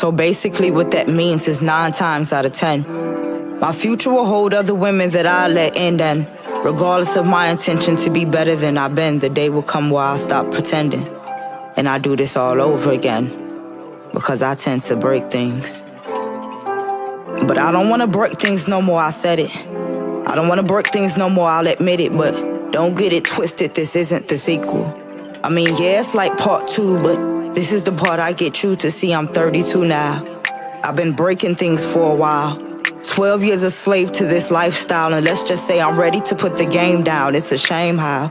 So basically what that means is 9 times out of 10, my future will hold other women that I let in, and regardless of my intention to be better than I've been, the day will come where I'll stop pretending. And I do this all over again, because I tend to break things. But I don't want to break things no more, I said it. I don't want to break things no more, I'll admit it, but don't get it twisted, this isn't the sequel. I mean, yeah, it's like part 2, but this is the part I get you to see. I'm 32 now. I've been breaking things for a while. 12 years a slave to this lifestyle, and let's just say I'm ready to put the game down. It's a shame how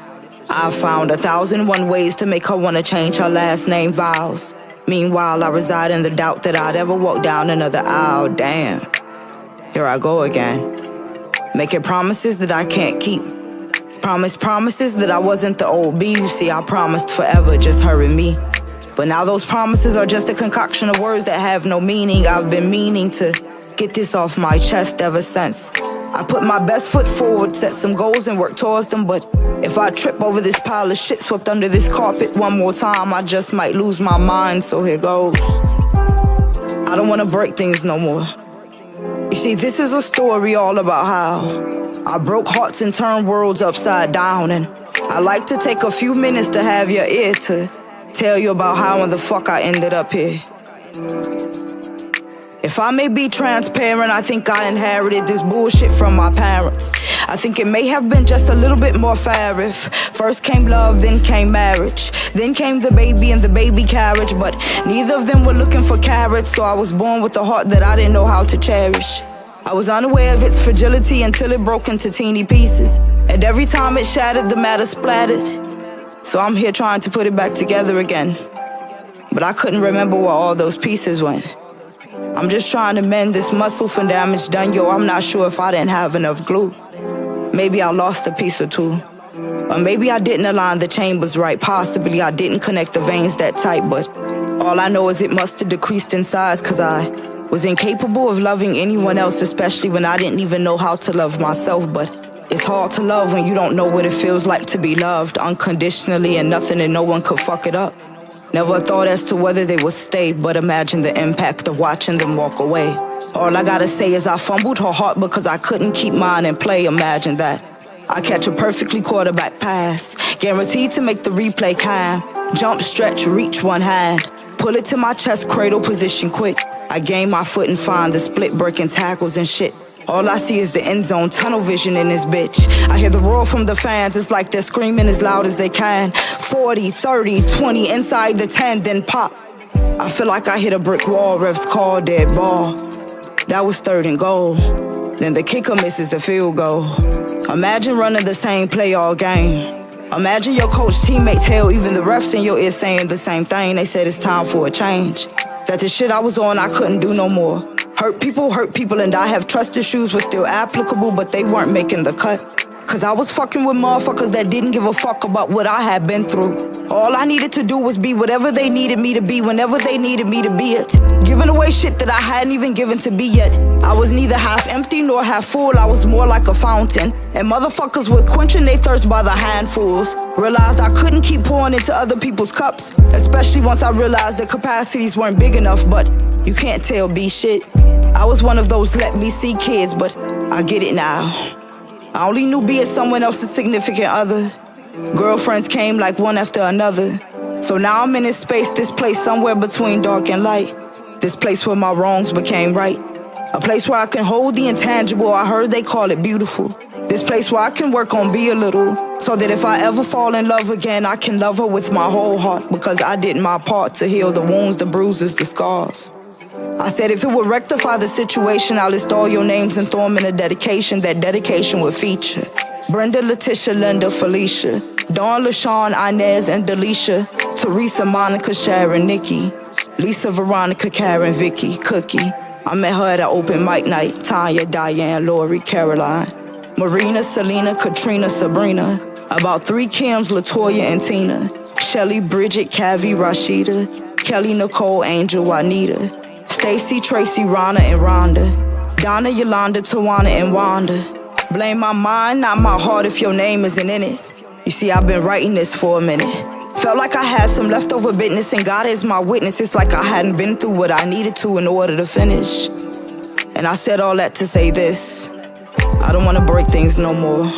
I found 1,001 ways to make her want to change her last name vows. Meanwhile, I reside in the doubt that I'd ever walk down another aisle. Damn, here I go again, making promises that I can't keep. Promises that I wasn't the old B. You see, I promised forever, just her and me. But now those promises are just a concoction of words that have no meaning. I've been meaning to get this off my chest ever since. I put my best foot forward, set some goals and work towards them, but if I trip over this pile of shit swept under this carpet one more time, I just might lose my mind, so here goes. I don't wanna break things no more. You see, this is a story all about how I broke hearts and turned worlds upside down, and I like to take a few minutes to have your ear to tell you about how in the fuck I ended up here. If I may be transparent, I think I inherited this bullshit from my parents. I think it may have been just a little bit more fair if first came love, then came marriage, then came the baby and the baby carriage, but neither of them were looking for carrots, so I was born with a heart that I didn't know how to cherish. I was unaware of its fragility until it broke into teeny pieces, and every time it shattered, the matter splattered. So I'm here trying to put it back together again, but I couldn't remember where all those pieces went. I'm just trying to mend this muscle for damage done, yo. I'm not sure if I didn't have enough glue. Maybe I lost a piece or two, or maybe I didn't align the chambers right. Possibly I didn't connect the veins that tight, but all I know is it must have decreased in size, cause I was incapable of loving anyone else, especially when I didn't even know how to love myself. But it's hard to love when you don't know what it feels like to be loved unconditionally and nothing and no one could fuck it up. Never thought as to whether they would stay, but imagine the impact of watching them walk away. All I gotta say is I fumbled her heart because I couldn't keep mine in play. Imagine that. I catch a perfectly quarterback pass, guaranteed to make the replay calm. Jump, stretch, reach one hand, pull it to my chest, cradle position quick. I gain my foot and find the split, breaking tackles and shit. All I see is the end zone, tunnel vision in this bitch. I hear the roar from the fans, it's like they're screaming as loud as they can. 40, 30, 20, inside the 10, then pop. I feel like I hit a brick wall, refs call dead ball. That was 3rd and goal. Then the kicker misses the field goal. Imagine running the same play all game. Imagine your coach, teammates, hell, even the refs in your ear saying the same thing. They said it's time for a change. That the shit I was on, I couldn't do no more. Hurt people, and I have trust issues were still applicable, but they weren't making the cut. Cause I was fucking with motherfuckers that didn't give a fuck about what I had been through. All I needed to do was be whatever they needed me to be, whenever they needed me to be it. Giving away shit that I hadn't even given to be yet. I was neither half empty nor half full, I was more like a fountain. And motherfuckers were quenching their thirst by the handfuls. Realized I couldn't keep pouring into other people's cups, especially once I realized their capacities weren't big enough, but you can't tell B shit. I was one of those let me see kids, but I get it now. I only knew B as someone else's significant other. Girlfriends came like one after another. So now I'm in this space, this place somewhere between dark and light. This place where my wrongs became right. A place where I can hold the intangible, I heard they call it beautiful. This place where I can work on B a little, so that if I ever fall in love again, I can love her with my whole heart, because I did my part to heal the wounds, the bruises, the scars. I said if it would rectify the situation, I'll list all your names and throw them in a dedication. That dedication would feature Brenda, Letitia, Linda, Felicia, Dawn, LaShawn, Inez, and Delisha, Teresa, Monica, Sharon, Nikki, Lisa, Veronica, Karen, Vicky, Cookie. I met her at an open mic night. Tanya, Diane, Lori, Caroline, Marina, Selena, Katrina, Sabrina. About 3 Kims, Latoya, and Tina. Shelly, Bridget, Cavi, Rashida, Kelly, Nicole, Angel, Juanita, Stacy, Tracy, Rana, and Rhonda, Donna, Yolanda, Tawana, and Wanda. Blame my mind, not my heart if your name isn't in it. You see, I've been writing this for a minute. Felt like I had some leftover business, and God is my witness. It's like I hadn't been through what I needed to in order to finish. And I said all that to say this: I don't wanna break things no more.